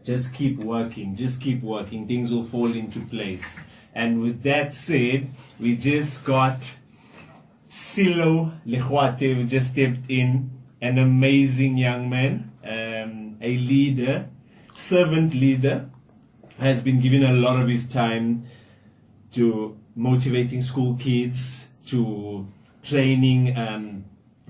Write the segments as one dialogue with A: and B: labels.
A: just keep working, things will fall into place. And with that said, we just got Silo Lehwate, who just stepped in, an amazing young man, a leader, servant leader, has been given a lot of his time to motivating school kids, to training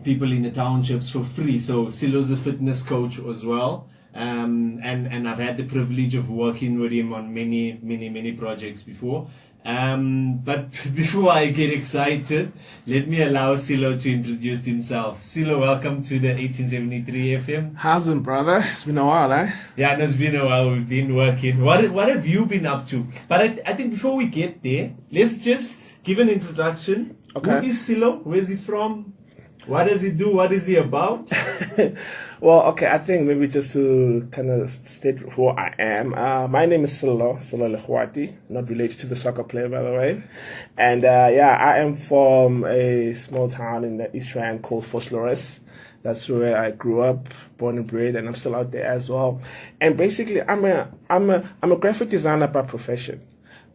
A: people in the townships for free. So Silo's a fitness coach as well. And I've had the privilege of working with him on many projects before. But before I get excited, let me allow Silo to introduce himself. Silo, welcome to the 1873 FM.
B: How's it, brother? It's been a while, eh?
A: Yeah, no, it's been a while. We've been working. What have you been up to? But I think before we get there, let's just give an introduction.
B: Okay.
A: Who is Silo? Where is he from? What does he do? What is he about?
B: Well, okay, I think maybe just to kind of state who I am. My name is Silo Lehwati, not related to the soccer player, by the way. And I am from a small town in the East Rand called Vosloorus. That's where I grew up, born and bred, and I'm still out there as well. And basically, I'm a graphic designer by profession.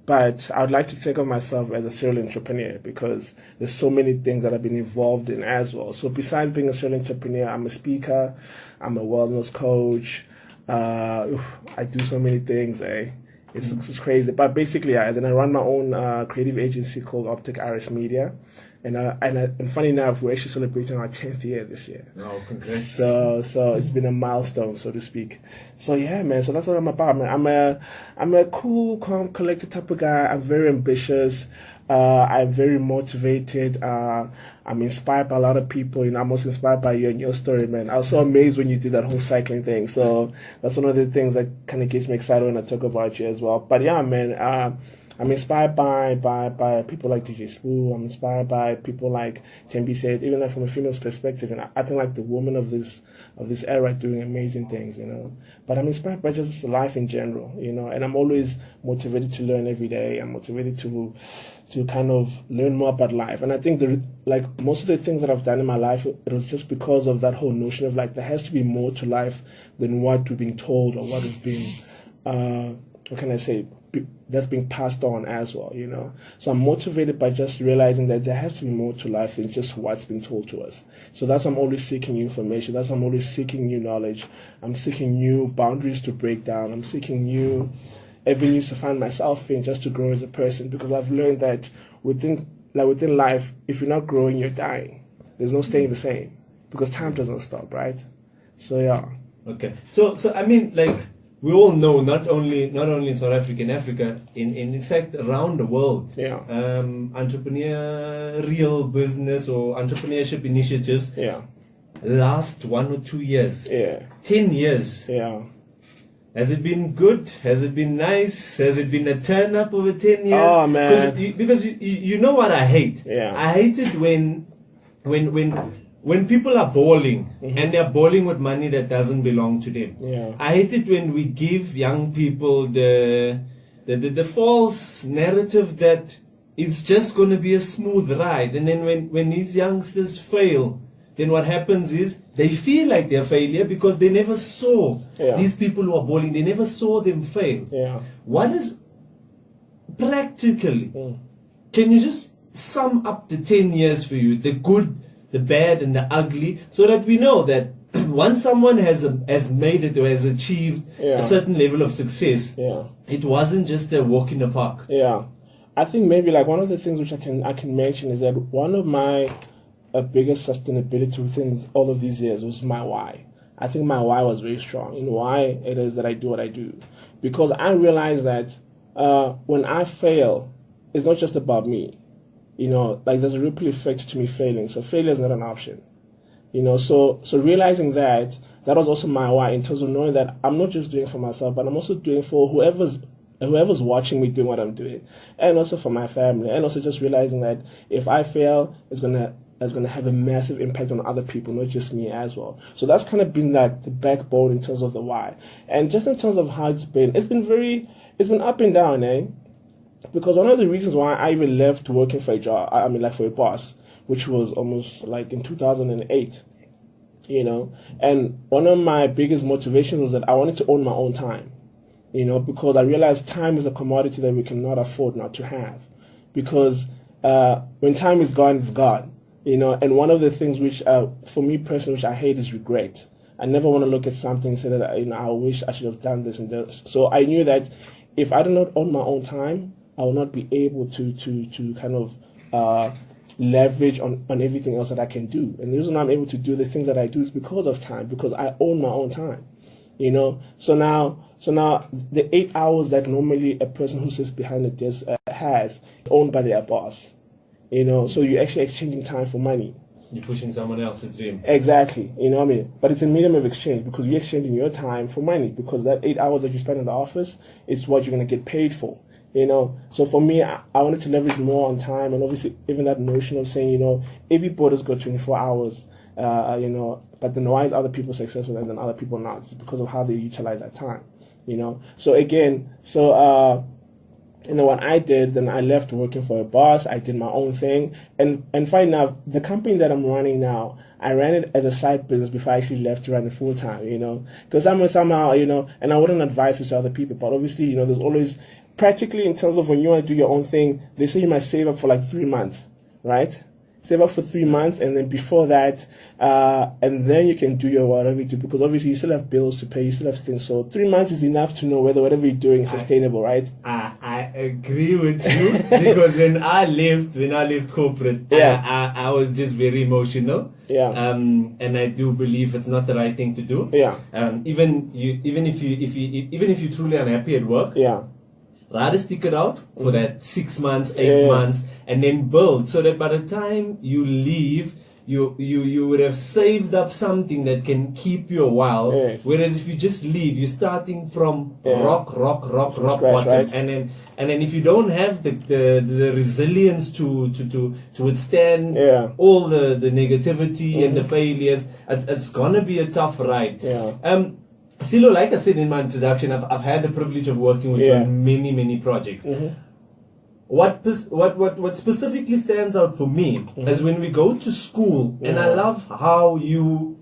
B: But I would like to think of myself as a serial entrepreneur because there's so many things that I've been involved in as well. So besides being a serial entrepreneur, I'm a speaker, I'm a wellness coach. I do so many things, eh? It's crazy. But basically, then I run my own creative agency called Optic Iris Media. And funny enough, we're actually celebrating our 10th year this year.
A: Oh, congrats.
B: So it's been a milestone, so to speak. So yeah, man. So that's what I'm about, man. I'm a cool, calm, collected type of guy. I'm very ambitious. I'm very motivated. I'm inspired by a lot of people. You know, I'm also inspired by you and your story, man. I was so amazed when you did that whole cycling thing. So that's one of the things that kind of gets me excited when I talk about you as well. But yeah, man. I'm inspired by people like DJ Spoo. I'm inspired by people like Tembi said, even like from a female's perspective. And I think like the women of this era doing amazing things, you know. But I'm inspired by just life in general, you know. And I'm always motivated to learn every day. I'm motivated to kind of learn more about life. And I think like most of the things that I've done in my life, it was just because of that whole notion of like there has to be more to life than what we're being told or what has been, what can I say, that's being passed on as well, you know. So I'm motivated by just realizing that there has to be more to life than just what's been told to us. So that's why I'm always seeking new information. That's why I'm always seeking new knowledge. I'm seeking new boundaries to break down. I'm seeking new avenues to find myself in just to grow as a person, because I've learned that within life, if you're not growing, you're dying. There's no staying the same because time doesn't stop, right? So yeah.
A: Okay. So I mean, like, we all know, not only in South Africa, in Africa, in fact around the world, entrepreneurial business or entrepreneurship initiatives last 1 or 2 years, 10 years.
B: Yeah.
A: Has it been good? Has it been nice? Has it been a turn up over 10 years?
B: Oh man!
A: Because you know what I hate?
B: Yeah.
A: I hate it when people are balling and they're balling with money that doesn't belong to them.
B: Yeah.
A: I hate it when we give young people the false narrative that it's just going to be a smooth ride. And then when these youngsters fail, then what happens is they feel like they're a failure because they never saw these people who are balling. They never saw them fail.
B: Yeah.
A: What is practically, can you just sum up the 10 years for you, the good, the bad and the ugly, so that we know that once someone has made it or has achieved a certain level of success, it wasn't just a walk in the park.
B: Yeah, I think maybe like one of the things which I can mention is that one of my biggest sustainability within all of these years was my why. I think my why was very strong in why it is that I do what I do, because I realized that when I fail, it's not just about me. You know, like there's a ripple effect to me failing. So failure is not an option. You know, so realizing that was also my why, in terms of knowing that I'm not just doing it for myself, but I'm also doing it for whoever's watching me doing what I'm doing, and also for my family, and also just realizing that if I fail, it's gonna have a massive impact on other people, not just me as well. So that's kind of been like the backbone in terms of the why, and just in terms of how it's been up and down, eh? Because one of the reasons why I even left working for a job, I mean like for a boss, which was almost like in 2008, you know, and one of my biggest motivations was that I wanted to own my own time. because I realized time is a commodity that we cannot afford not to have. Because when time is gone, it's gone. And one of the things which, for me personally, which I hate is regret. I never want to look at something and say that, I wish I should have done this and this. So I knew that if I do not own my own time, I will not be able to kind of leverage on everything else that I can do. And the reason I'm able to do the things that I do is because of time, because I own my own time. So now the 8 hours that normally a person who sits behind the desk has, owned by their boss. So you're actually exchanging time for money.
A: You're pushing someone else's dream.
B: Exactly. But it's a medium of exchange, because you're exchanging your time for money, because that 8 hours that you spend in the office is what you're going to get paid for. So for me, I wanted to leverage more on time, and obviously even that notion of saying, every boarders got 24 hours, but then why is other people successful and then other people not? It's because of how they utilize that time, And then what I did, then I left working for a boss. I did my own thing. And funny enough, the company that I'm running now, I ran it as a side business before I actually left to run it full time, Because somehow, and I wouldn't advise this to other people, but obviously, there's always, practically in terms of when you want to do your own thing, they say you must save up for like 3 months, right? Save up for 3 months, and then before that, and then you can do your whatever you do, because obviously you still have bills to pay, you still have things. So 3 months is enough to know whether whatever you're doing is sustainable, right?
A: I agree with you, because when I left corporate, I was just very emotional.
B: Yeah.
A: And I do believe it's not the right thing to do.
B: Yeah.
A: Even if you're truly unhappy at work.
B: Yeah.
A: Rather stick it out for that 6 months, 8 months, and then build, so that by the time you leave, you would have saved up something that can keep you a while.
B: Yes.
A: Whereas if you just leave, you're starting from rock
B: scratch,
A: bottom,
B: right?
A: and then if you don't have the resilience to withstand all the negativity and the failures, it's gonna be a tough ride.
B: Yeah.
A: Silo, like I said in my introduction, I've had the privilege of working with you on many projects.
B: Mm-hmm.
A: What specifically stands out for me is when we go to school, and I love how you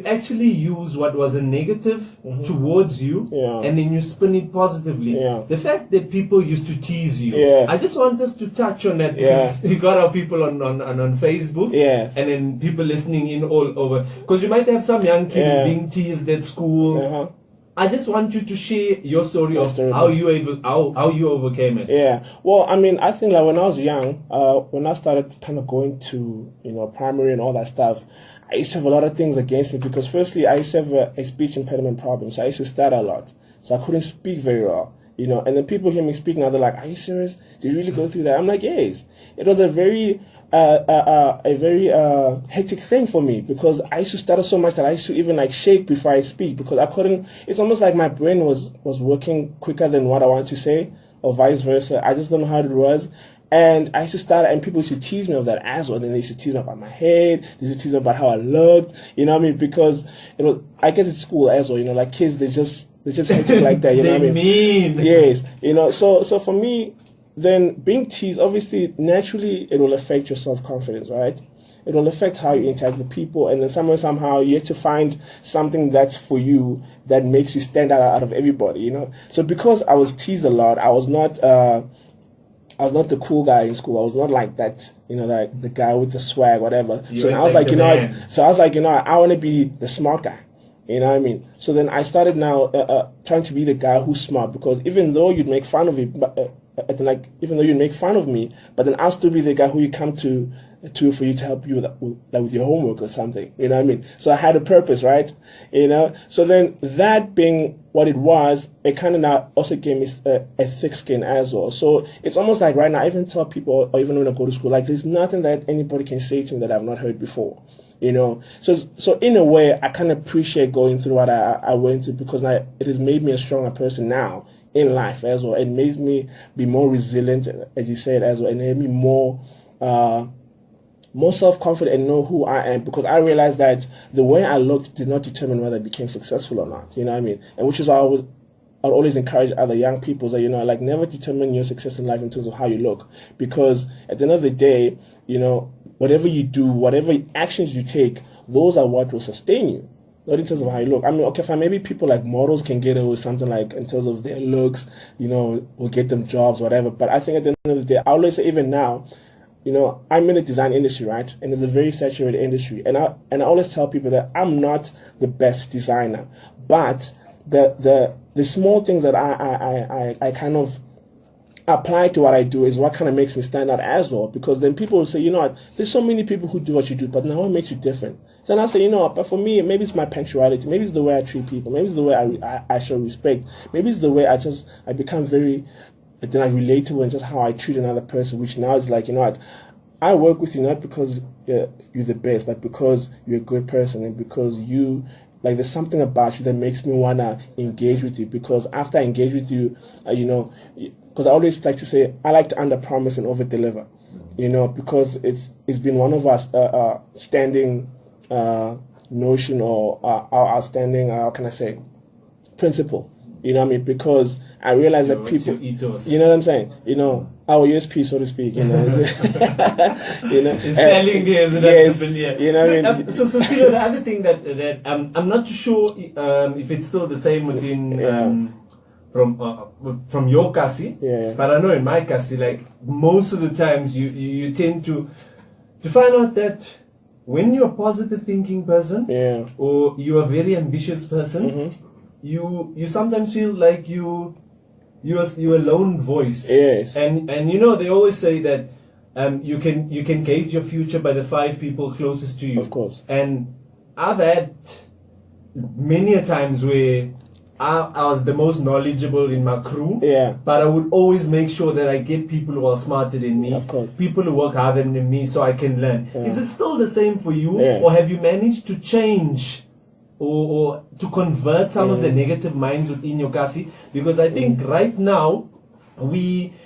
A: actually use what was a negative towards you, and then you spin it positively. The fact that people used to tease you, I just want us to touch on that, because we got our people on Facebook, and then people listening in all over, because you might have some young kids being teased at school. I just want you to share your story of how you overcame it.
B: Yeah. Well, I mean, I think like when I was young, when I started kind of going to, primary and all that stuff, I used to have a lot of things against me, because firstly, I used to have a speech impediment problem. So I used to stutter a lot. So I couldn't speak very well. And then people hear me speak now, they're like, "Are you serious? Did you really go through that?" I'm like, "Yes." It was a very hectic thing for me, because I used to stutter so much that I used to even like shake before I speak, because I couldn't. It's almost like my brain was working quicker than what I wanted to say, or vice versa. I just don't know how it was. And I used to stutter, and people used to tease me of that as well. Then they used to tease me about my head. They used to tease me about how I looked. Because it was, I guess it's school as well. Like kids, they just hectic like that.
A: They mean.
B: Yes. So for me, then being teased, obviously, naturally, it will affect your self-confidence, right? It will affect how you interact with people, and then somehow you have to find something that's for you that makes you stand out of everybody, So because I was teased a lot, I was not the cool guy in school. I was not like that, like the guy with the swag, whatever. So I was like, I want to be the smart guy. You know what I mean? So then I started now trying to be the guy who's smart, because even though you'd make fun of me, even though you'd make fun of me, but then I'll still be the guy who you come to for you to help you with your homework or something. You know what I mean? So I had a purpose, right? So then that being what it was, it kind of now also gave me a thick skin as well. So it's almost like right now, I even tell people, or even when I go to school, like there's nothing that anybody can say to me that I've not heard before. So in a way, I kind of appreciate going through what I went through, because it has made me a stronger person now in life as well. It made me be more resilient, as you said, as well, and it made me more self-confident and know who I am, because I realized that the way I looked did not determine whether I became successful or not. You know what I mean? And which is why I would always encourage other young people that, never determine your success in life in terms of how you look, because at the end of the day, whatever you do, whatever actions you take, those are what will sustain you. not in terms of how you look. I mean, okay, fine, maybe people like models can get away with something like in terms of their looks, will get them jobs, whatever. But I think at the end of the day, I always say, even now, I'm in the design industry, right? And it's a very saturated industry. And I always tell people that I'm not the best designer, but the small things that I kind of apply to what I do is what kind of makes me stand out as well. Because then people will say, there's so many people who do what you do, but now what makes you different? Then I say, but for me, maybe it's my punctuality. Maybe it's the way I treat people. Maybe it's the way I show respect. Maybe it's the way I become very, then I relatable in just how I treat another person, which now is like, I work with you not because you're the best, but because you're a good person and because there's something about you that makes me want to engage with you. Because after I engage with you, because I always like to say, I like to under-promise and over-deliver, because it's been one of our standing notion or our outstanding, how can I say, principle. You know what I mean? Because I realize that people, you know what I'm saying? Our USP, so to speak.
A: It's selling here as an entrepreneur.
B: You know what I mean?
A: So the other thing that I'm not too sure if it's still the same within from your kasi, but I know in my kasi, like most of the times you tend to find out that when you're a positive thinking person, or you're a very ambitious person, you sometimes feel like you're a lone voice.
B: Yes.
A: And they always say that you can gauge your future by the 5 people closest to you.
B: Of course.
A: And I've had many a times where I was the most knowledgeable in my crew.
B: Yeah.
A: But I would always make sure that I get people who are smarter than me.
B: Of course.
A: People who work harder than me so I can learn.
B: Yeah.
A: Is it still the same for you?
B: Yes.
A: Or have you managed to change or to convert some of the negative minds within your kasi? Because I think right now,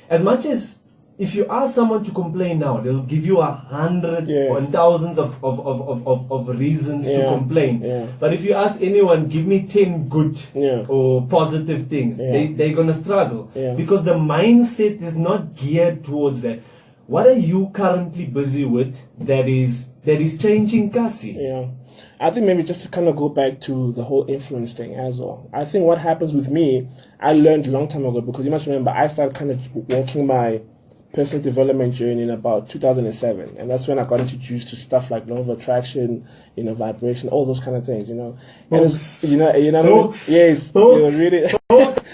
A: as much as if you ask someone to complain now, they'll give you hundreds or thousands of reasons to complain.
B: Yeah.
A: But if you ask anyone, give me 10 good or positive things, they're going to struggle.
B: Yeah.
A: Because the mindset is not geared towards that. What are you currently busy with that is changing kasi?
B: Yeah. I think maybe just to kind of go back to the whole influence thing as well. I think what happens with me, I learned a long time ago, because you must remember I started kind of walking my personal development journey in about 2007, and that's when I got introduced to stuff like law of attraction, vibration, all those kind of things,
A: Books.
B: And
A: Books.
B: Yes,
A: Books.
B: read it.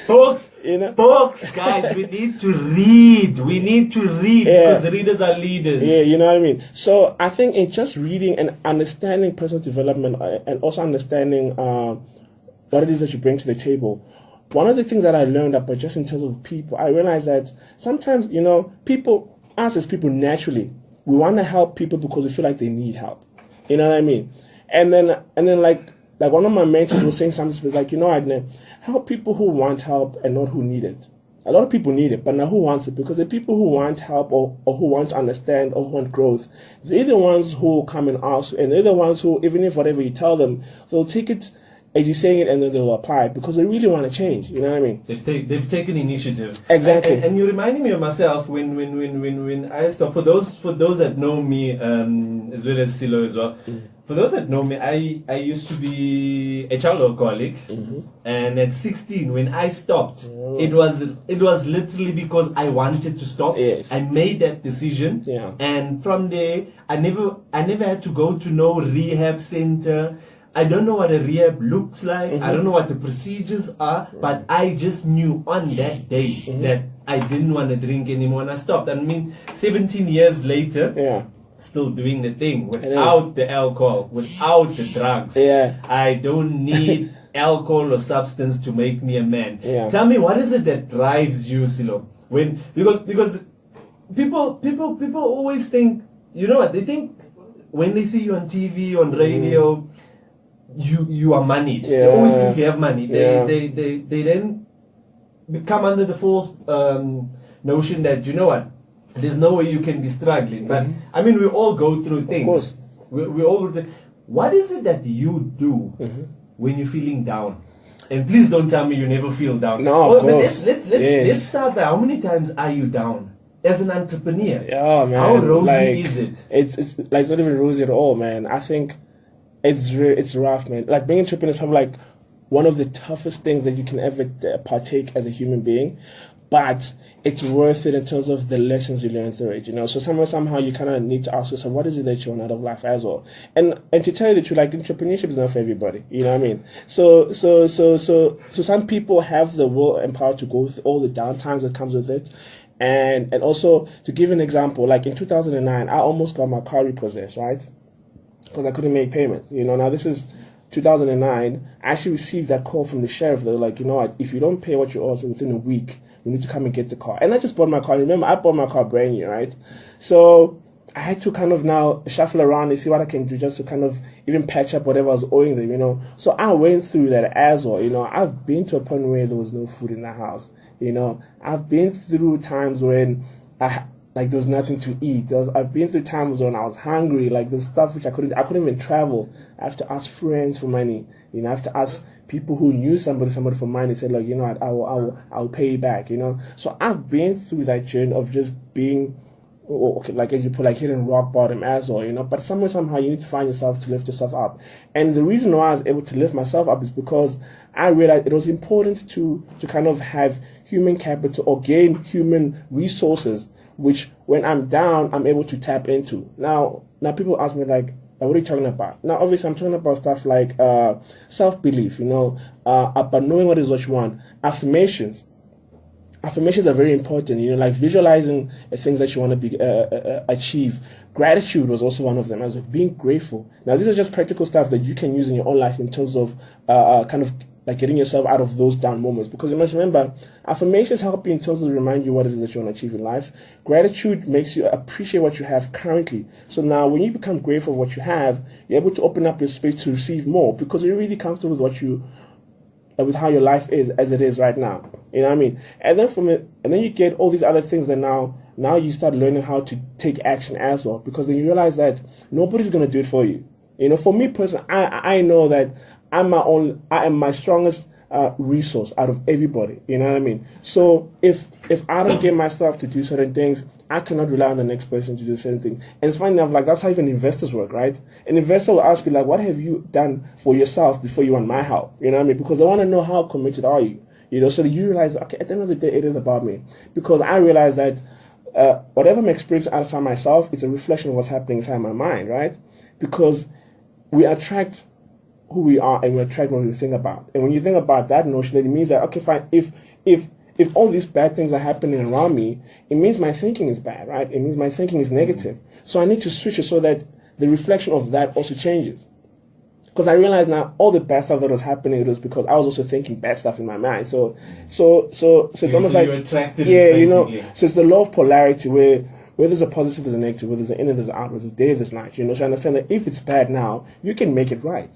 A: Books. Books, guys. We need to read. We need to read because readers are leaders.
B: Yeah, you know what I mean. So I think in just reading and understanding personal development, and also understanding what it is that you bring to the table. One of the things that I learned about just in terms of people, I realized that sometimes, people, us as people naturally, we want to help people because we feel like they need help. You know what I mean? And then like one of my mentors was saying something like, Adnan, help people who want help and not who need it. A lot of people need it, but now who wants it? Because the people who want help or who want to understand or who want growth, they're the ones who come and ask, and they're the ones who, even if whatever you tell them, they'll take it as you're saying it, and then they'll apply it because they really want to change. You know what I mean?
A: They've taken initiative.
B: Exactly.
A: And you're reminding me of myself when I stopped. For those that know me, as well as Silo as well. For those that know me, I used to be a child alcoholic, and at 16 when I stopped, it was literally because I wanted to stop.
B: Yes.
A: I made that decision, and from there I never had to go to no rehab center. I don't know what a rehab looks like. I don't know what the procedures are, but I just knew on that day that I didn't want to drink anymore, and I stopped. I mean, 17 years later, still doing the thing without the alcohol, without the drugs. I don't need alcohol or substance to make me a man. Tell me, what is it that drives you, Silo? Because people always think, you know what, they think when they see you on TV, on radio, you are moneyed. They always think you have money. They then come under the false notion that, you know what, there's no way you can be struggling. But I mean, we all go through things. Of course. We all go through. What is it that you do when you're feeling down? And please don't tell me you never feel down.
B: No, of course.
A: But let's start by how many times are you down as an entrepreneur?
B: Yeah, man.
A: How rosy is it?
B: It's like, it's not even rosy at all, man. I think It's rough, man. Like being entrepreneur is probably like one of the toughest things that you can ever partake as a human being, but it's worth it in terms of the lessons you learn through it. So somehow you kind of need to ask yourself, what is it that you want out of life as well? And to tell you the truth, like entrepreneurship is not for everybody. You know what I mean? So some people have the will and power to go through all the downtimes that comes with it. And also, to give an example, like in 2009, I almost got my car repossessed, right? Because I couldn't make payments. Now this is 2009. I actually received that call from the sheriff. They're like, you know what, if you don't pay what you owe within a week, you need to come and get the car. And I just bought my car. Remember, I bought my car brand new, right? So I had to kind of now shuffle around and see what I can do just to kind of even patch up whatever I was owing them, So I went through that as well. I've been to a point where there was no food in the house. I've been through times when there was nothing to eat. I've been through times when I was hungry, like the stuff which I couldn't even travel. I have to ask friends for money. I have to ask people who knew somebody for money. Said, look, what, I'll pay you back. So I've been through that journey of just being, like as you put, like hitting rock bottom as well. But somehow you need to find yourself to lift yourself up. And the reason why I was able to lift myself up is because I realized it was important to kind of have human capital or gain human resources, which when I'm down, I'm able to tap into. Now people ask me like, what are you talking about? Now, obviously, I'm talking about stuff like self-belief, about knowing what you want. Affirmations are very important, like visualizing things that you want to achieve. Gratitude was also one of them, as being grateful. Now, these are just practical stuff that you can use in your own life in terms of kind of like getting yourself out of those down moments. Because you must remember, affirmations help you in terms of remind you what it is that you want to achieve in life. Gratitude makes you appreciate what you have currently. So now when you become grateful for what you have, you're able to open up your space to receive more because you're really comfortable with with how your life is as it is right now. You know what I mean? And then you get all these other things that now you start learning how to take action as well, because then you realize that nobody's going to do it for you. For me personally, I know that I am my strongest resource out of everybody. You know what I mean? So if I don't get myself to do certain things, I cannot rely on the next person to do certain things. And it's funny enough, like that's how even investors work, right? An investor will ask you, like, what have you done for yourself before you want my help? You know what I mean? Because they want to know how committed are you. So that you realize, okay, at the end of the day, it is about me. Because I realize that whatever I'm experiencing outside myself is a reflection of what's happening inside my mind, right? Because we attract who we are and we attract what we think about. And when you think about that notion, then it means that, okay, fine, if all these bad things are happening around me, it means my thinking is bad, right? It means my thinking is negative. So I need to switch it so that the reflection of that also changes. Because I realize now all the bad stuff that was happening, it was because I was also thinking bad stuff in my mind. So it's almost like, so it's the law of polarity where there's a positive, there's a negative, where there's an in and there's an out, where there's a day, there's night. So I understand that if it's bad now, you can make it right.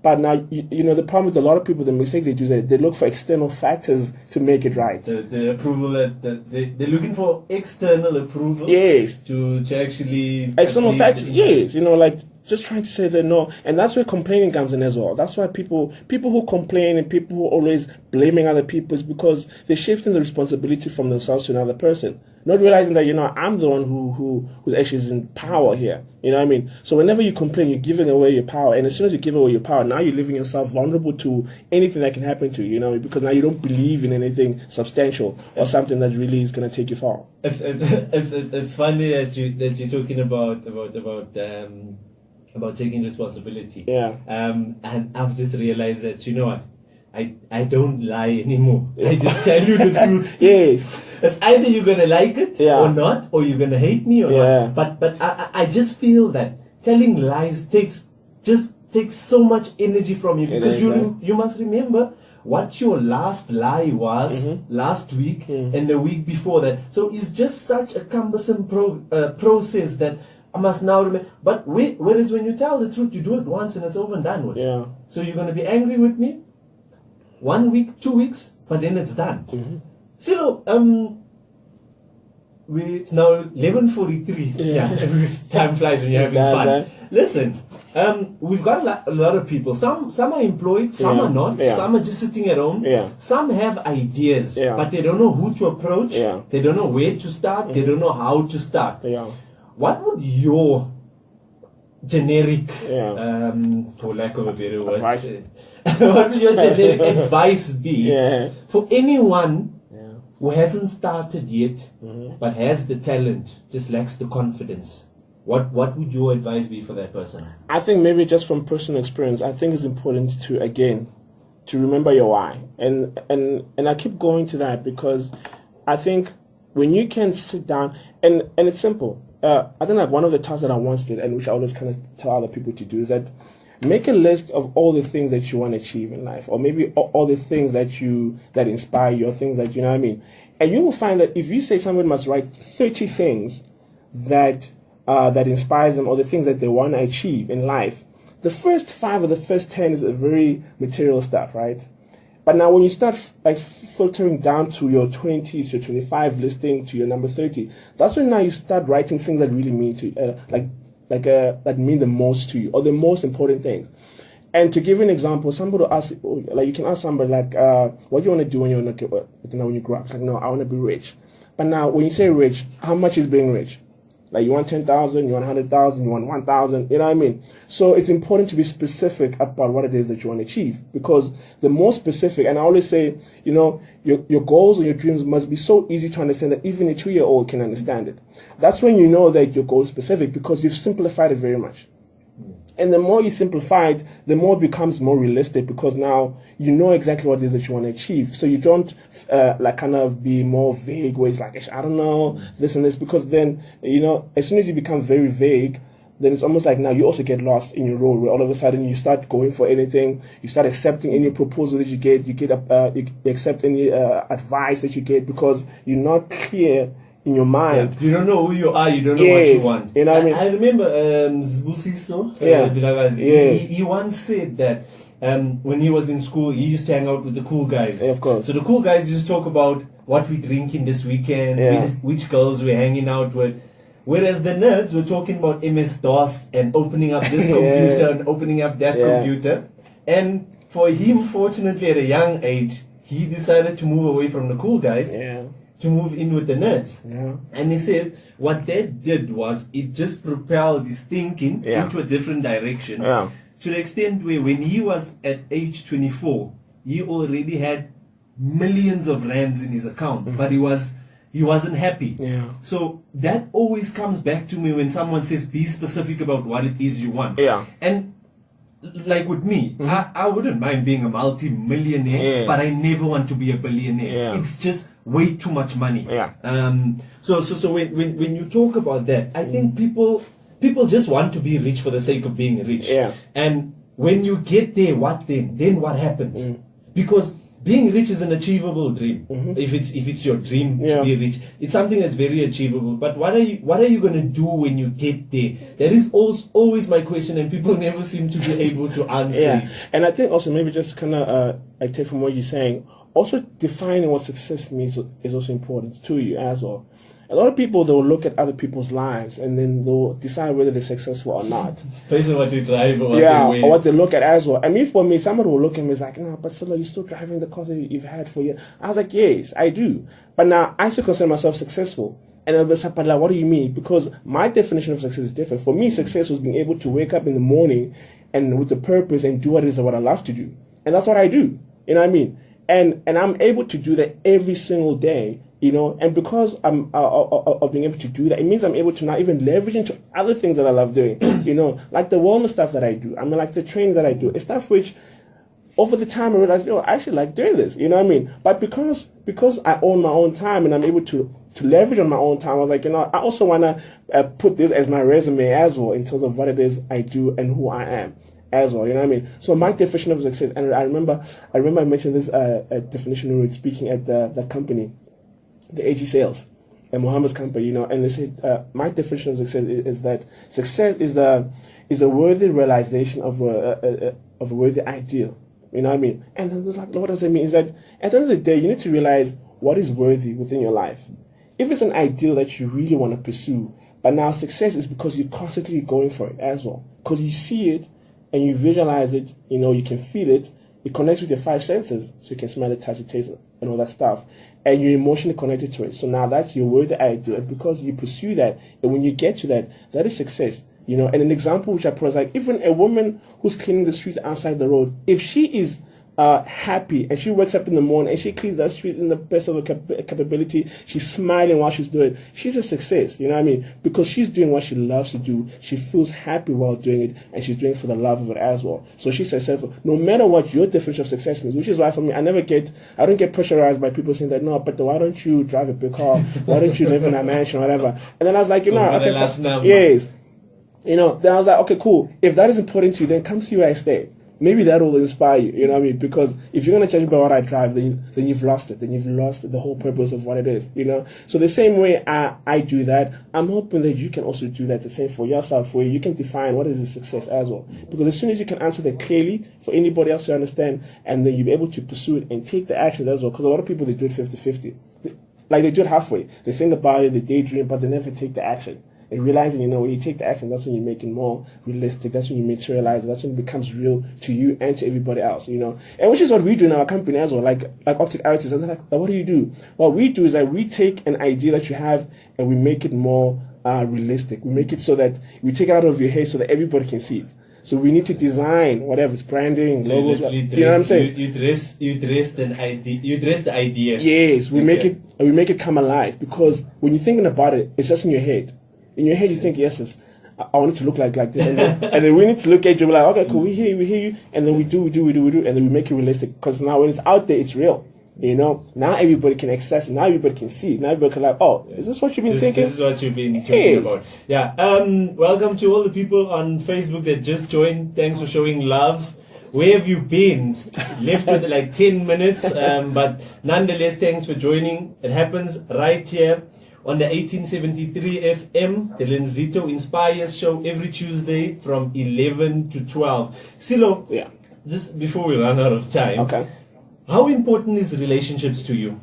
B: But now, the problem with a lot of people, the mistake they do is that they look for external factors to make it right.
A: The approval they're looking for external approval.
B: Yes.
A: To actually
B: external factors. Yes. Like just trying to say that no, and that's where complaining comes in as well. That's why people who complain and people who are always blaming other people is because they're shifting the responsibility from themselves to another person, not realizing that I'm the one who actually is in power here. You know what I mean? So whenever you complain, you're giving away your power, and as soon as you give away your power, now you're leaving yourself vulnerable to anything that can happen to you. Because now you don't believe in anything substantial or something that really is going to take you far.
A: It's funny that you're talking about taking responsibility.
B: Yeah.
A: And I've just realized that, what? I don't lie anymore. Yeah. I just tell you the truth.
B: Yes.
A: It's either you're going to like it or not, or you're going to hate me or not. But I just feel that telling lies takes so much energy from you, because you must remember what your last lie was last week and the week before that. So it's just such a cumbersome process that I must now remember. But whereas when you tell the truth, you do it once and it's over and done with.
B: Yeah.
A: So you're going to be angry with me 1 week, 2 weeks, but then it's done. So it's now 11:43. Yeah, time flies when you're having fun. Listen, we've got a lot of people. Some are employed, some are not. Some are just sitting at home. Some have ideas, but they don't know who to approach. They don't know where to start. They don't know how to start. What would your generic,
B: Yeah.
A: for lack of a better word,
B: Advice.
A: what would your generic advice be
B: Yeah.
A: for anyone
B: Yeah.
A: who hasn't started yet,
B: Mm-hmm.
A: but has the talent, just lacks the confidence? What would your advice be for that person?
B: I think maybe just from personal experience, I think it's important to, again, to remember your why. And I keep going to that because I think when you can sit down, and it's simple. I think like one of the tasks that I once did, and which I always kind of tell other people to do, is that make a list of all the things that you want to achieve in life, or maybe all the things that inspire you, or things that, you know what I mean. And you will find that if you say someone must write 30 things that inspires them, or the things that they want to achieve in life, the first 5 or the first 10 is a very material stuff, right? But now when you start like filtering down to your 20s, your 25 listing to your number 30, that's when now you start writing things that really mean to you, that mean the most to you, or the most important things. And to give you an example, somebody will ask, like you can ask somebody like, what do you want to do when you grow up? It's like, no, I want to be rich. But now when you say rich, how much is being rich? Like you want 10,000, you want 100,000, you want 1,000, you know what I mean? So it's important to be specific about what it is that you want to achieve, because the more specific, and I always say, you know, your goals or your dreams must be so easy to understand that even a 2-year-old can understand it. That's when you know that your goal is specific, because you've simplified it very much. And the more you simplify it, the more it becomes more realistic, because now you know exactly what it is that you want to achieve. So you don't like kind of be more vague, where it's like, I don't know, this and this, because then, you know, as soon as you become very vague, then it's almost like now you also get lost in your role, where all of a sudden you start going for anything, you start accepting any proposal that you accept any advice that you get, because you're not clear in your mind.
A: Yeah. You don't know who you are, you don't know what you want.
B: You know what I mean?
A: I remember Zbusiso, he once said that when he was in school, he used to hang out with the cool guys.
B: Yeah, of course.
A: So the cool guys used to talk about what we're drinking this weekend, which girls we're hanging out with. Whereas the nerds were talking about MS-DOS and opening up this computer and opening up that computer. And for him, fortunately, at a young age, he decided to move away from the cool guys. To move in with the nerds. And he said what that did was it just propelled his thinking into a different direction, to the extent where when he was at age 24, he already had millions of rands in his account, but he wasn't happy. So that always comes back to me when someone says be specific about what it is you want. And like with me, I wouldn't mind being a multi-millionaire, but I never want to be a billionaire. It's just way too much money. So when you talk about that, I think people just want to be rich for the sake of being rich. And when you get there, what then? Then what happens? Because being rich is an achievable dream. If it's your dream to be rich, it's something that's very achievable. But what are you going to do when you get there? That is always my question, and people never seem to be able to answer it.
B: And I think also maybe just kind of I take from what you're saying, also defining what success means is also important to you as well. A lot of people, they'll look at other people's lives and then they'll decide whether they're successful or not.
A: Based on what you drive or what
B: they or what they look at as well. I mean, for me, somebody will look at me and is like, no, but Silo, you're still driving the car that you've had for years. I was like, yes, I do. But now I still consider myself successful. And they'll be like, but like, what do you mean? Because my definition of success is different. For me, success was being able to wake up in the morning and with the purpose and do what it is that I love to do. And that's what I do. You know what I mean? And I'm able to do that every single day. You know, and because I'm of being able to do that, it means I'm able to now even leverage into other things that I love doing. You know, like the wellness stuff that I do. I mean, like the training that I do. It's stuff which, over the time, I realized, I actually like doing this. You know what I mean? But because I own my own time and I'm able to leverage on my own time, I was like, I also want to put this as my resume as well in terms of what it is I do and who I am as well. You know what I mean? So my definition of success, and I remember I mentioned this definition when we were speaking at the company, the AG Sales and Mohammed's company, and they said my definition of success is that success is a worthy realization of a worthy ideal. You know what I mean? And then it's like, what does that mean? Is that at the end of the day, you need to realize what is worthy within your life. If it's an ideal that you really want to pursue, but now success is because you're constantly going for it as well, because you see it and you visualize it. You can feel it. It connects with your 5 senses, so you can smell it, touch it, taste it, and all that stuff. And you're emotionally connected to it. So now that's your worthy ideal. And because you pursue that, and when you get to that, that is success. You know, and an example which I put is like, even a woman who's cleaning the streets outside the road, if she is happy and she wakes up in the morning and she cleans that street in the best of her capability, she's smiling while she's doing it, she's a success, you know what I mean? Because she's doing what she loves to do, she feels happy while doing it, and she's doing it for the love of it as well. So she's successful, no matter what your definition of success means, which is why for me, I don't get pressurized by people saying that, no, but why don't you drive a big car? Why don't you live in a mansion, whatever? And then I was like, yes. You know, then I was like, okay, cool. If that is important to you, then come see where I stay. Maybe that will inspire you, you know what I mean? Because if you're going to judge me by what I drive, then you've lost it. Then you've lost the whole purpose of what it is, you know? So the same way I do that, I'm hoping that you can also do that the same for yourself, where you can define what is a success as well. Because as soon as you can answer that clearly for anybody else to understand, and then you'll be able to pursue it and take the actions as well. Because a lot of people, they do it 50-50. Like, they do it halfway. They think about it, they daydream, but they never take the action. And realizing, you know, when you take the action, that's when you make it more realistic. That's when you materialize it. That's when it becomes real to you and to everybody else, you know. And which is what we do in our company as well, like Optic Artists. And they're like, what do you do? What we do is that we take an idea that you have and we make it more realistic. We make it so that we take it out of your head so that everybody can see it. So we need to design whatever, it's branding,
A: so
B: logos. You know what I'm saying?
A: You dress the idea.
B: Yes, we make it come alive, because when you're thinking about it, it's just in your head. In your head, you think, yes, I want it to look like this. And then we need to look at you, like, okay, cool, we hear you. And then we do. And then we make it realistic. Because now when it's out there, it's real. You know, now everybody can access it. Now everybody can see it. Now everybody can like, oh, is this what you've been thinking?
A: This is what you've been talking about. Yeah. Welcome to all the people on Facebook that just joined. Thanks for showing love. Where have you been? Left with like 10 minutes. But nonetheless, thanks for joining. It happens right here on the 1873 FM, the Linzito Inspires show every Tuesday from 11 to 12. Silo,
B: yeah.
A: Just before we run out of time,
B: okay.
A: How important is relationships to you?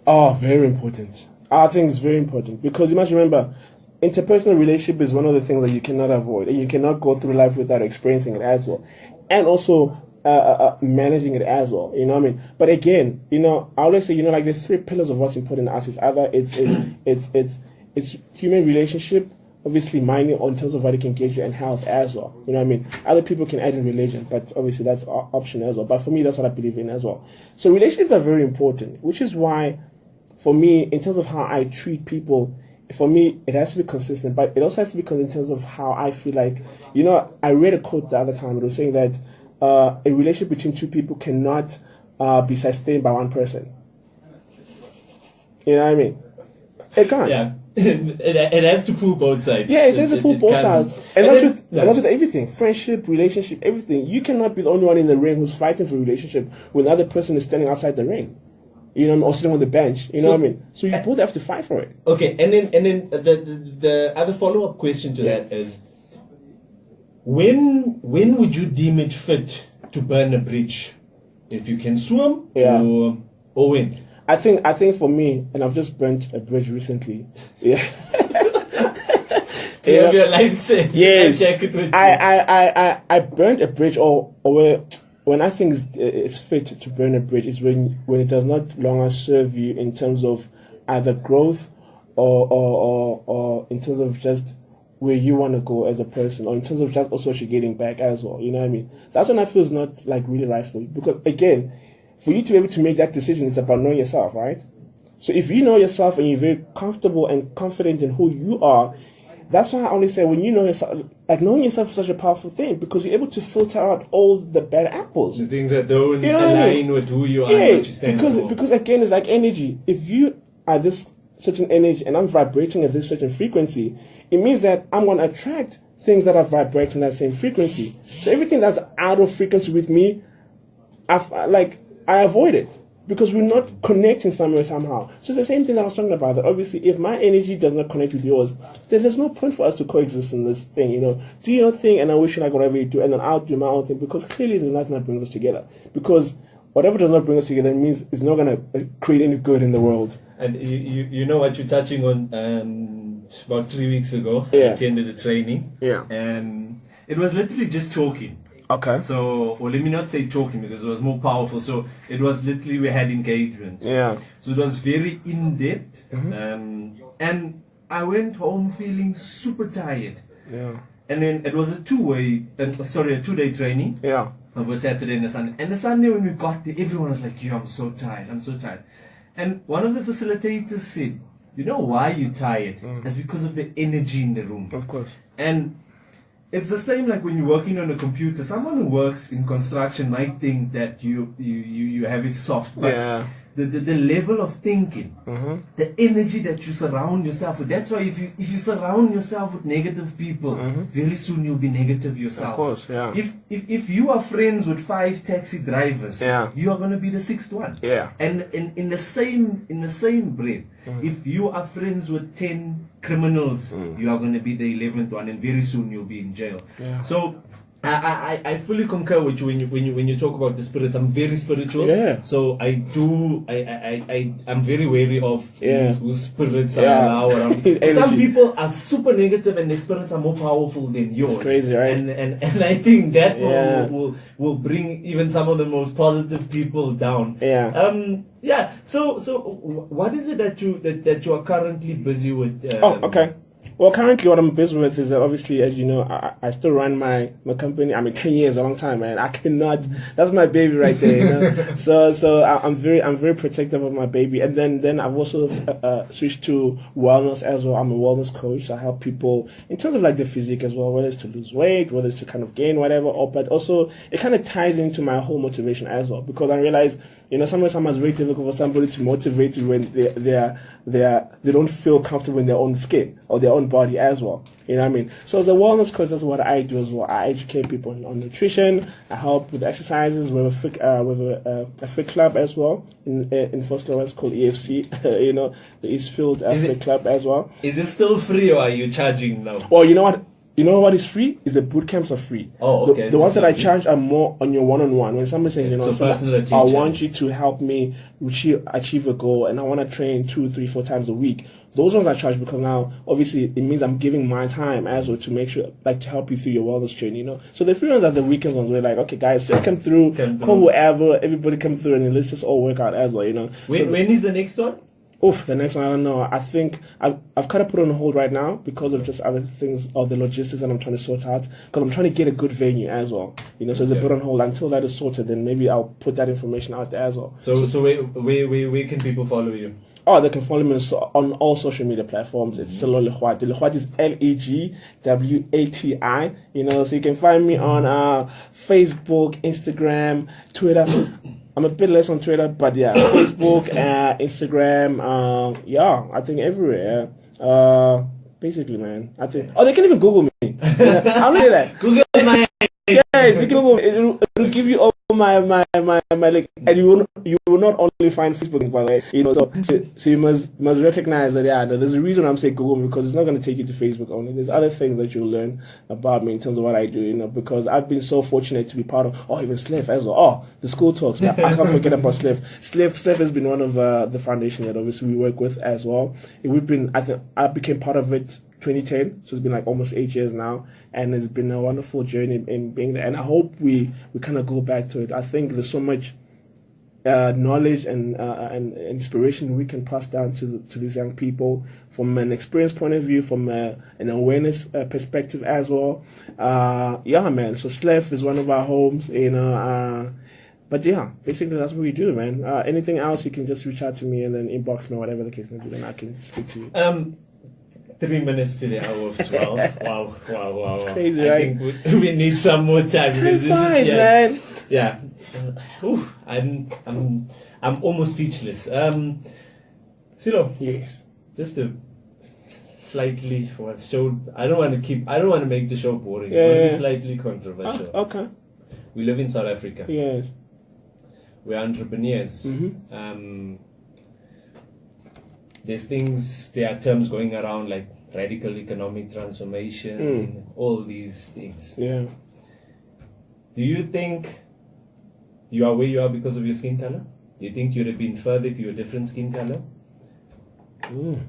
B: Oh, very important. I think it's very important, because you must remember, interpersonal relationship is one of the things that you cannot avoid, and you cannot go through life without experiencing it as well. And also, managing it as well, you know what I mean? But again, you know, I always say, you know, like the three pillars of what's important to us is either it's human relationship, obviously minding in terms of what it can get you, and health as well, you know what I mean? Other people can add in religion, but obviously that's an option as well. But for me, that's what I believe in as well. So relationships are very important, which is why, for me, in terms of how I treat people, for me, it has to be consistent, but it also has to be consistent in terms of how I feel like, you know, I read a quote the other time. It was saying that a relationship between two people cannot be sustained by one person. You know what I mean? It can't.
A: Yeah. It has to pull both sides.
B: Yeah, it has to pull both sides. And that's with everything. Friendship, relationship, everything. You cannot be the only one in the ring who's fighting for a relationship when the other person is standing outside the ring. You know what I mean? Or sitting on the bench. You know what I mean? So you both have to fight for it.
A: Okay, and then the other follow-up question to that is, when would you deem it fit to burn a bridge? If you can swim, or when?
B: I think for me, and I've just burnt a bridge recently. Yeah.
A: Do you have your life saved?
B: Yes.
A: Check it with you.
B: I burnt a bridge, or when I think it's fit to burn a bridge is when it does not longer serve you in terms of either growth or in terms of just where you want to go as a person, or in terms of just also what you're getting back as well. You know what I mean? That's when I feel it's not like really right for you. Because again, for you to be able to make that decision, it's about knowing yourself, right? So if you know yourself and you're very comfortable and confident in who you are, that's why I always say, when you know yourself, like knowing yourself is such a powerful thing, because you're able to filter out all the bad apples.
A: The things that don't align with who you are and what you stand for.
B: Because again, it's like energy. If you are this certain energy and I'm vibrating at this certain frequency, it means that I'm going to attract things that are vibrating that same frequency. So everything that's out of frequency with me, I avoid it, because we're not connecting somewhere somehow. So it's the same thing that I was talking about, that obviously if my energy does not connect with yours, then there's no point for us to coexist in this thing, you know. Do your thing and I wish you like whatever you do, and then I'll do my own thing, because clearly there's nothing that brings us together. Because whatever does not bring us together means it's not going to create any good in the world.
A: And you know what you're touching on, about 3 weeks ago, I attended a training.
B: Yeah.
A: And it was literally just talking.
B: Okay.
A: So, or let me not say talking, because it was more powerful. So it was literally, we had engagements.
B: Yeah.
A: So it was very in-depth.
B: Mm-hmm.
A: And I went home feeling super tired.
B: Yeah.
A: and then it was a two-day training.
B: Yeah.
A: Over Saturday and a Sunday. And the Sunday when we got there, everyone was like, yo, I'm so tired. And one of the facilitators said, you know why you're tired? It's because of the energy in the room.
B: Of course.
A: And it's the same like when you're working on a computer. Someone who works in construction might think that you have it soft. But
B: Yeah.
A: the level of thinking, the energy that you surround yourself with. That's why if you surround yourself with negative people, very soon you'll be negative yourself.
B: Of course, yeah.
A: If you are friends with 5 taxi drivers,
B: Yeah.
A: you are going to be the 6th one.
B: Yeah.
A: And in the same breath, if you are friends with 10 criminals, you are going to be the 11th one, and very soon you'll be in jail.
B: Yeah.
A: So I fully concur with you when you talk about the spirits. I'm very spiritual.
B: Yeah.
A: So I'm very wary of whose spirits are now around. Some people are super negative and their spirits are more powerful than yours.
B: It's crazy, right?
A: And I think that will bring even some of the most positive people down.
B: Yeah.
A: So what is it that you are currently busy with?
B: Okay. Well, currently what I'm busy with is that obviously, as you know, I still run my company. I mean, 10 years, a long time, man. I cannot. That's my baby right there. You know? So I'm very protective of my baby. And then I've also switched to wellness as well. I'm a wellness coach. So I help people in terms of like the physique as well, whether it's to lose weight, whether it's to kind of gain whatever. But also it kind of ties into my whole motivation as well, because I realize, you know, sometimes it's very difficult for somebody to motivate you when they don't feel comfortable in their own skin or their own body as well. You know what I mean? So as a wellness coach, that's what I do as well. I educate people on nutrition. I help with exercises. We have a fit club as well in Foslo. It's called EFC. You know, the Eastfield Fit Club as well.
A: Is it still free or are you charging now?
B: Well, you know what? You know what is free? Is the boot camps are free.
A: Oh, okay.
B: The ones that I charge are more on your one-on-one. When somebody says, you know,
A: so
B: I want you to help me achieve a goal, and I want to train 2, 3, 4 times a week. Those ones I charge because now, obviously, it means I'm giving my time as well to make sure, like, to help you through your wellness journey. You know, so the free ones are the weekends ones. We're like, okay, guys, just come through, call whoever, everybody come through, and then let's just all work out as well. You know.
A: When is the next one?
B: The next one, I don't know. I think I've kind of put on hold right now because of just other things or the logistics that I'm trying to sort out. Because I'm trying to get a good venue as well. You know, so it's a bit on hold until that is sorted. Then maybe I'll put that information out there as well.
A: So where can people follow you?
B: Oh, they can follow me on all social media platforms. It's Selo Lekwati. Lekwati is Legwati. You know, so you can find me on Facebook, Instagram, Twitter. I'm a bit less on Twitter, but yeah, Facebook, Instagram, I think everywhere. Basically, man. I think. Oh, they can even Google me. I'll leave that.
A: Google my.
B: Yes, you can Google. It'll give you all my link, and you will not only find Facebook, by the way. You know, so you must recognize that there's a reason I'm saying Google me, because it's not going to take you to Facebook only. There's other things that you'll learn about me in terms of what I do. You know, because I've been so fortunate to be part of. Even Sliff as well. The school talks. I can't forget about Sliff. Sliff has been one of the foundations that obviously we work with as well. I became part of it 2010, so it's been like almost 8 years now, and it's been a wonderful journey in being there, and I hope we kind of go back to it. I think there's so much knowledge and inspiration we can pass down to these young people from an experience point of view, from an awareness perspective as well. Man, so Slef is one of our homes, you know, but yeah, basically that's what we do, man. Anything else, you can just reach out to me and then inbox me, whatever the case may be, then I can speak to you.
A: 3 minutes to the hour of 12. Wow.
B: It's crazy,
A: I
B: right?
A: think we need some more time.
B: Because man.
A: Yeah. I'm almost speechless. Silo.
B: Yes.
A: Just a slightly show. I don't want to make the show boring.
B: Yeah.
A: Slightly controversial.
B: Okay.
A: We live in South Africa.
B: Yes.
A: We're entrepreneurs.
B: Mm-hmm.
A: There are terms going around like radical economic transformation, all these things.
B: Yeah.
A: Do you think you are where you are because of your skin color? Do you think you'd have been further if you were a different skin color? Do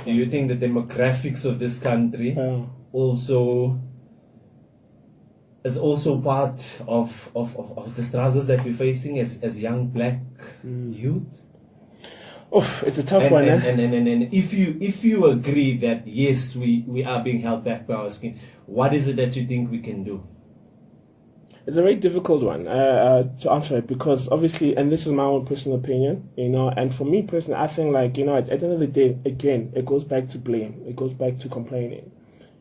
A: you think the demographics of this country is also part of the struggles that we're facing as young black youth?
B: Oh, it's a tough one.
A: And if you agree that yes, we are being held back by our skin, what is it that you think we can do?
B: It's a very difficult one to answer it, because obviously, and this is my own personal opinion, and for me personally, I think, like, at the end of the day, again, it goes back to blame. It goes back to complaining.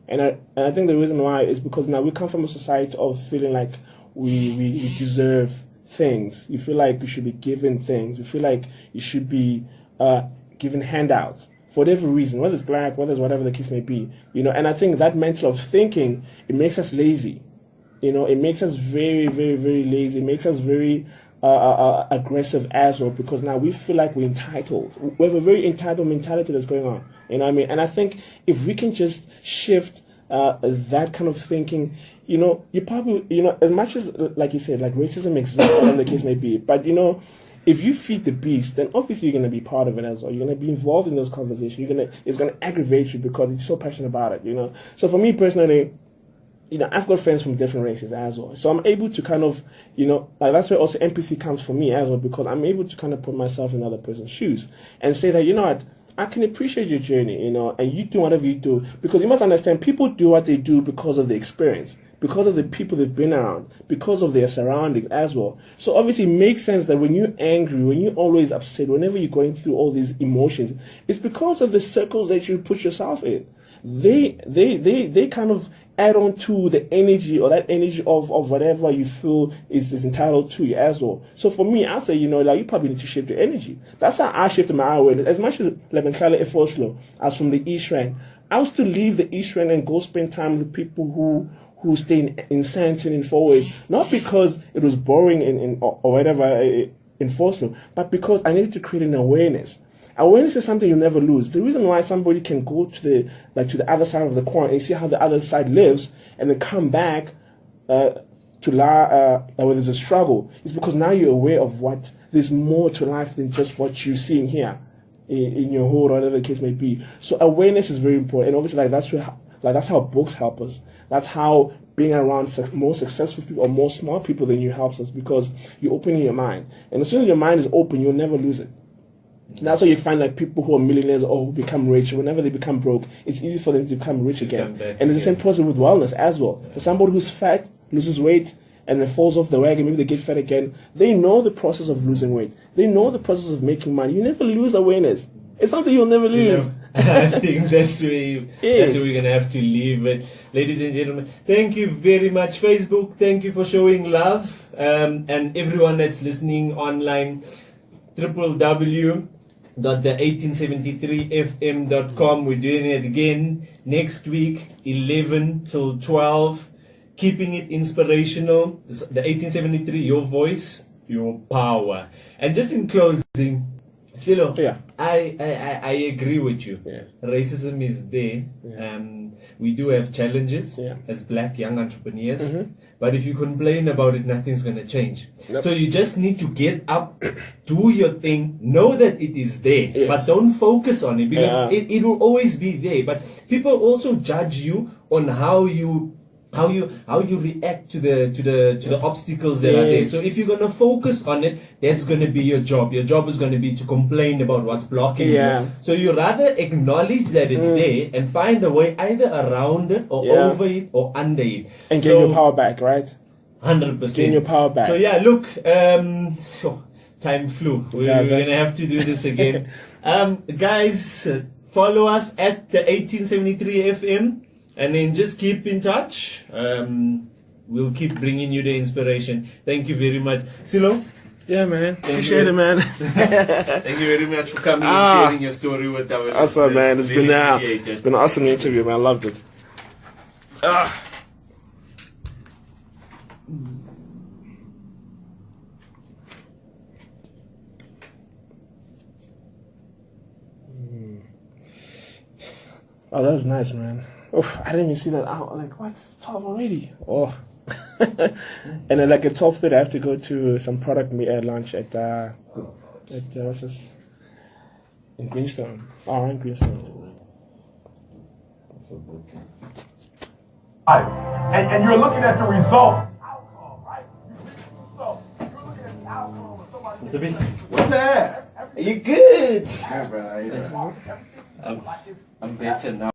B: And I think the reason why is because now we come from a society of feeling like we deserve things. You feel like you should be given things. You feel like you should be given handouts for whatever reason, whether it's black, whether it's whatever the case may be. And I think that mental of thinking, it makes us lazy. It makes us very, very, very lazy. It makes us very aggressive as well, because now we feel like we're entitled. We have a very entitled mentality that's going on. You know what I mean? And I think if we can just shift that kind of thinking, you probably, as much as, like you said, like racism exists, whatever the case may be, but if you feed the beast, then obviously you're going to be part of it as well. You're going to be involved in those conversations. It's going to aggravate you because you're so passionate about it. So for me personally, I've got friends from different races as well. So I'm able to kind of, like, that's where also empathy comes for me as well, because I'm able to kind of put myself in another person's shoes and say that, what, I can appreciate your journey, and you do whatever you do, because you must understand, people do what they do because of the experience, because of the people they've been around, because of their surroundings as well. So obviously it makes sense that when you're angry, when you're always upset, whenever you're going through all these emotions, it's because of the circles that you put yourself in. They kind of add on to the energy, or that energy of whatever you feel is entitled to you as well. So for me, I say, like, you probably need to shift your energy. That's how I shifted my awareness. As much as Lebenklala Efoslo, I was from the East Rand, I was to leave the East Rand and go spend time with people who stay in Sandton and Forward, not because it was boring or whatever in Force, but because I needed to create an awareness. Awareness is something you never lose. The reason why somebody can go to the other side of the coin and see how the other side lives, and then come back where there's a struggle, is because now you're aware of what there's more to life than just what you're seeing here in your home, or whatever the case may be. So awareness is very important, and obviously, that's how books help us. That's how being around more successful people or more smart people than you helps us, because you're opening your mind, and as soon as your mind is open, you'll never lose it. That's why you find like people who are millionaires or who become rich, whenever they become broke, it's easy for them to become rich again. And it's the same process with wellness as well. For somebody who's fat, loses weight, and then falls off the wagon, maybe they get fat again, they know the process of losing weight. They know the process of making money. You never lose awareness. It's something you'll never lose.
A: I think that's where we're going to have to leave it. Ladies and gentlemen, thank you very much, Facebook. Thank you for showing love. And everyone that's listening online, www.the1873fm.com. We're doing it again next week, 11 till 12. Keeping it inspirational. The 1873, your voice, your power. And just in closing, Silo,
B: yeah.
A: I agree with you.
B: Yeah.
A: Racism is there.
B: Yeah.
A: We do have challenges as black young entrepreneurs. Mm-hmm. But if you complain about it, nothing's going to change. Yep. So you just need to get up, do your thing, know that it is there, but don't focus on it, because it will always be there. But people also judge you on how you react to the obstacles that are there. So if you're gonna focus on it, that's gonna be your job. Your job is gonna be to complain about what's blocking you. So you rather acknowledge that it's there and find a way either around it or over it or under it.
B: And get your power back, right?
A: 100%.
B: Get your power back.
A: So yeah, look, time flew. We're gonna have to do this again. Guys, follow us at the 1873 FM. And then just keep in touch. We'll keep bringing you the inspiration. Thank you very much. Silo?
B: Yeah, man. Appreciate it, man.
A: Thank you very much for coming and sharing your story with our listeners.
B: Awesome, man. It's been an awesome interview, man. I loved it. Oh, that was nice, man. Oof, I didn't even see that out. Like, what? It's 12 already. Oh. And then, like, at 12:30, I have to go to some product lunch at what's this? In Greenstone. Oh, in Greenstone.
C: And you're looking at the results.
A: Mr. B.
C: What's that?
A: Are you good?
D: Yeah, bro.
A: I'm better now.